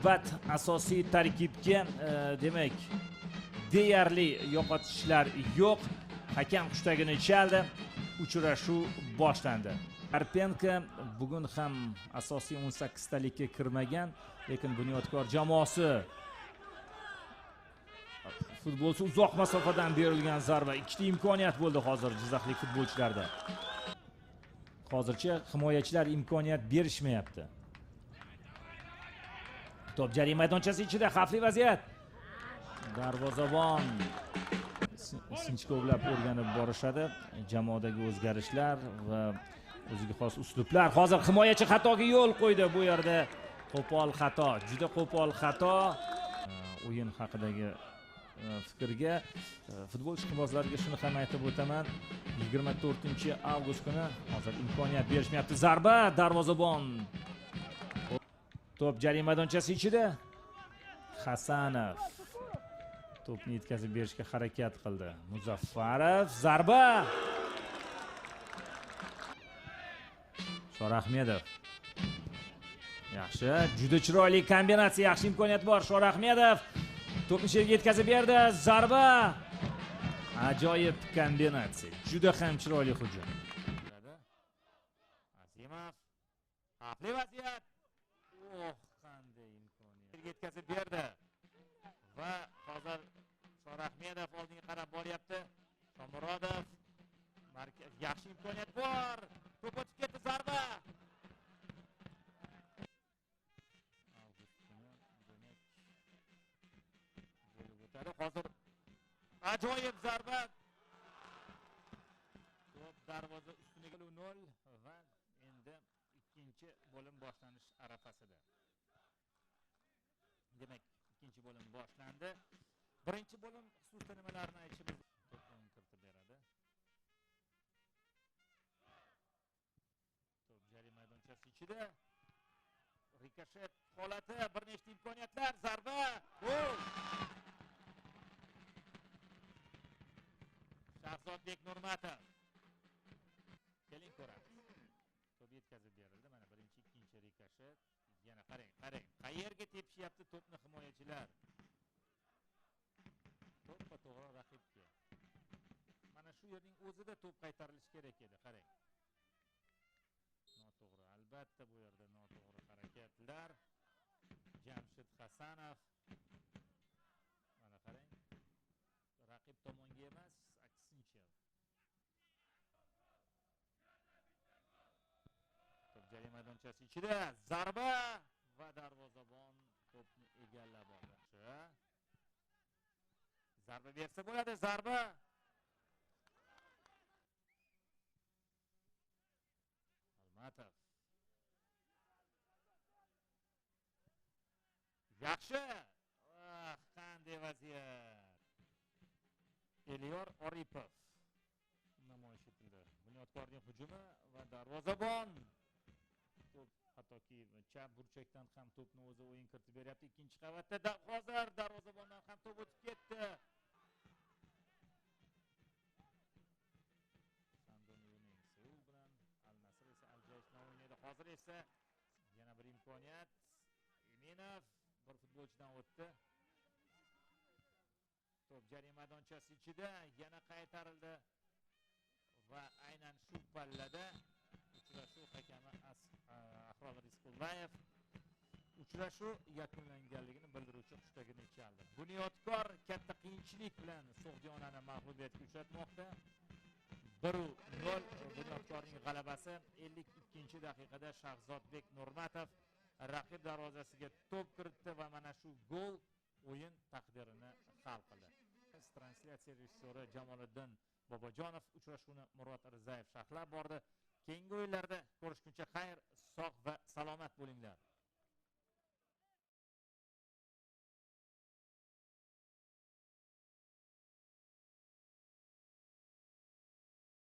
navbat asosiy tarkibga demak deyarli yo'qotishlar yo'q. Hakam hushtakini chaldi. Uchrashuv boshlandi. Karpenko bugun ham asosiy 18 talikka kirmagan, lekin Bunyodkor jamoasi futbolchi uzoq masofadan berilgan zarba. Ikkita imkoniyat bo'ldi hozir jizzaxlik futbolchilarda. Hozircha himoyachilar imkoniyat berishmayapti. Top jarima maydonchasi ichida xavfli vaziyat. Darvozabon sinchkovlab o'rganib borishadi. Jamoadagi o'zgarishlar va o'ziga xos uslublar. Hozir himoyachi xatoga yo'l qo'ydi bu yerda. Qo'pol xato, juda qo'pol xato. O'yin haqidagi fikrga futbol ishqibozlariga shuni ham aytib o'taman. 24-avgust kuni hozir imkoniyat berishmayapti. Zarba, darvozabon. Top jarima maydonchasi ichida. Hasanov to'pni yetkazib berishga harakat qildi. Muzaffarov zarba. Shorahmedov. Yaxshi, juda chiroyli kombinatsiya, yaxshi imkoniyat bor. Shorahmedov to'pni yerga yetkazib berdi. Zarba. Ajoyib kombinatsiya. Juda ham chiroyli hujum. Azimov. Xavfli vaziyat. Qanday imkoniyat. Yetkazib berdi. Va hozir Shorahmedov oldiga qarab boryapti. Shomurodov. Markaz yaxshi imkoniyat bor. To'p o'tib ketdi, zarba. Hozir ajoyib zarba. To'p darvoza ustuniga 0 va endi ikkinchi bo'lim boshlanish arafasida. Demak, ikkinchi bo'lim boshlandi. Birinchi bo'lim xususida nimalarni aytishimiz to'pni kiritib beradi. To'p jarima maydonchasi ichida. Rikoshet holati, bir nechta imkoniyatlar, zarba. Gol! Shahzodbek Nurmatov. Keling ko'ramiz. To'p yetkazib berildi. Mana birinchi, ikkinchi rikoshet. Yana qarang. Qayerga tepishyapti to'pni himoyachilar? To'ppa to'g'ri raqibga. Mana shu yerning o'zida to'p qaytarilishi kerak edi. Qarang. Noto'g'ri. Albatta bu yerda noto'g'ri harakatlar. Jamshid Hasanov. Mana qarang. Raqib tomonga emas, aksincha. To'p jarima maydonchasi ichida. Zarba va darvozabon to'pni egallab oldi. Zarba bersa bo'ladi, zarba. Almatov. Yaxshi. Qanday vaziyat. Eliyor Oripov namoyish etildi. Bunyodkorning hujumi va darvozabon. Hattoki chap burchakdan ham to'pni o'zi o'yin kiritib beryapti. Ikkinchi qavatda hozir darvozabondan ham to'p o'tib ketdi. Sandonining Seul bilan Al-Nasr esa Al-Jayshni o'ynaydi. Hozir esa yana bir imkoniyat. Eminov bir futbolchidan o'tdi. To'p jarima maydonchasi ichida yana qaytarildi va aynan shu pallada uchrashuv hakami Ahror Rizqullayev uchrashuv yakunlanganligini bildiruvchi hushtakini chaldi. Bunyodkor katta qiyinchilik bilan So'g'diyonani mag'lubiyatga uchratmoqda. 1-0 Bunyodkorning g'alabasi. 52-daqiqada Shahzodbek Nurmatov raqib darvozasiga to'p kiritdi va mana shu gol o'yin taqdirini hal qildi. Translyatsiya rejissyori Jamoliddin Bobojonov uchrashuvni Murod Rizayev sharhlab bordi. Keyingi o'yinlarda ko'rishguncha xayr, sog' va salomat bo'linglar.